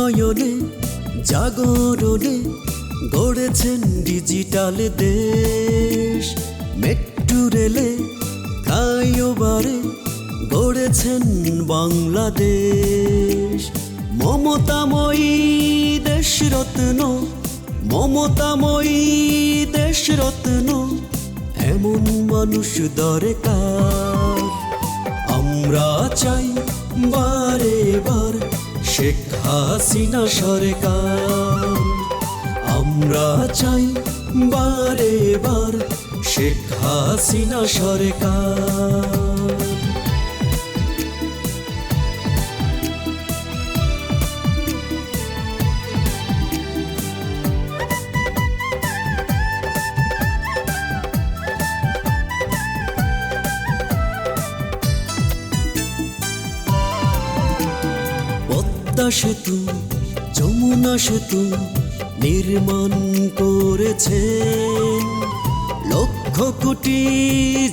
উন্নয়নে জাগরণে গড়েছেন ডিজিটাল দেশ। মেট্রো রেলে ফ্লাইওভারে গড়েছেন বাংলাদেশ। মমতাময়ী দেশরত্ন, মমতাময়ী দেশরত্ন, এমন মানুষ দরকার। আমরা চাই বারে বার শেখ হাসিনা সরকার। আমরা চাই বারে বার শেখ হাসিনা সরকার। পদ্মা সেতু, যমুনা সেতু নির্মাণ করেছেন। লক্ষ কোটি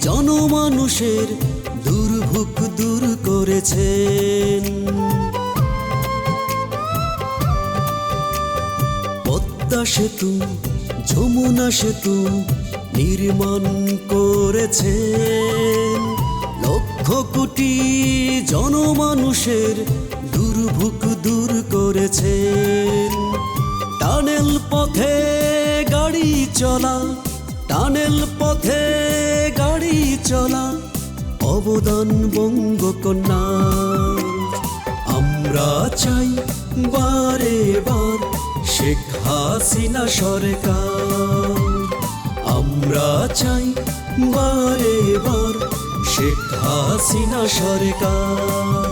জনমানুষের দুর্ভোগ দূর করেছেন। পদ্মা সেতু, যমুনা সেতু নির্মাণ করেছেন। লক্ষ কোটি জনমানুষের দুর্ভোগ দূর করেছেন। টানেল পথে গাড়ি চলা, টানেল পথে গাড়ি চলা অবদান বঙ্গকন্যার। আমরা চাই বারে বার শেখ হাসিনা সরকার। আমরা চাই বারে বার শেখ হাসিনা সরকার।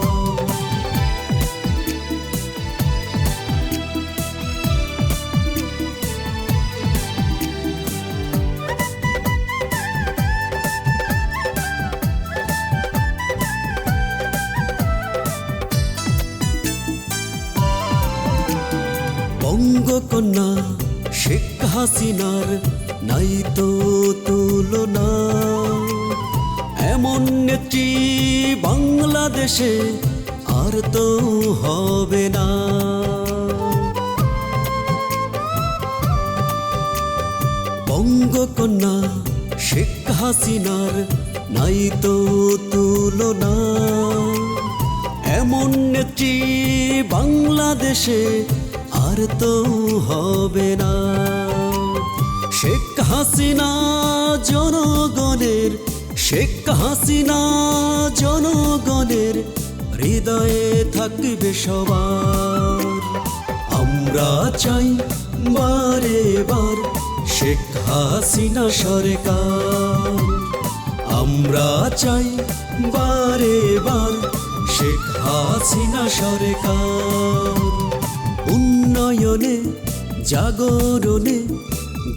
বঙ্গকন্যা শেখ হাসিনার নাই তো তুলনা। এমন নেত্রী বাংলাদেশে আর তো হবে না। বঙ্গকন্যা শেখ হাসিনার নাই তো তুলনা। এমন নেত্রী বাংলাদেশে আর তো হবে না। শেখ হাসিনা জনগণের, শেখ হাসিনা জনগণের হৃদয়ে থাকবে সবার। আমরা চাই বারে বার শেখ হাসিনা সরকার। আমরা চাই বারে বার শেখ হাসিনা সরকার। উন্নয়নে জাগরণে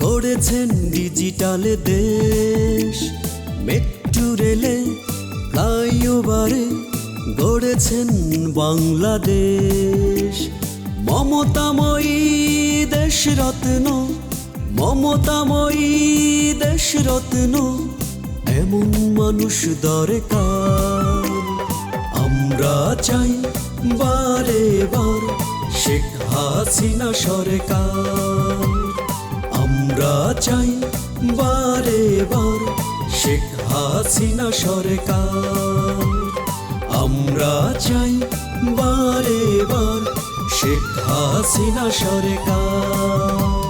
গড়েছেন ডিজিটাল দেশ। মেট্রো রেলে ফ্লাইওভারে গড়েছেন বাংলাদেশ। মমতাময়ী দেশরত্ন, মমতাময়ী দেশরত্ন, এমন মানুষ দরকার। আমরা চাই বারে বার শেখ হাসিনা সরকার। আমরা চাই বারে বার শেখ হাসিনা সরকার। আমরা চাই বারে বার শেখ হাসিনা সরকার।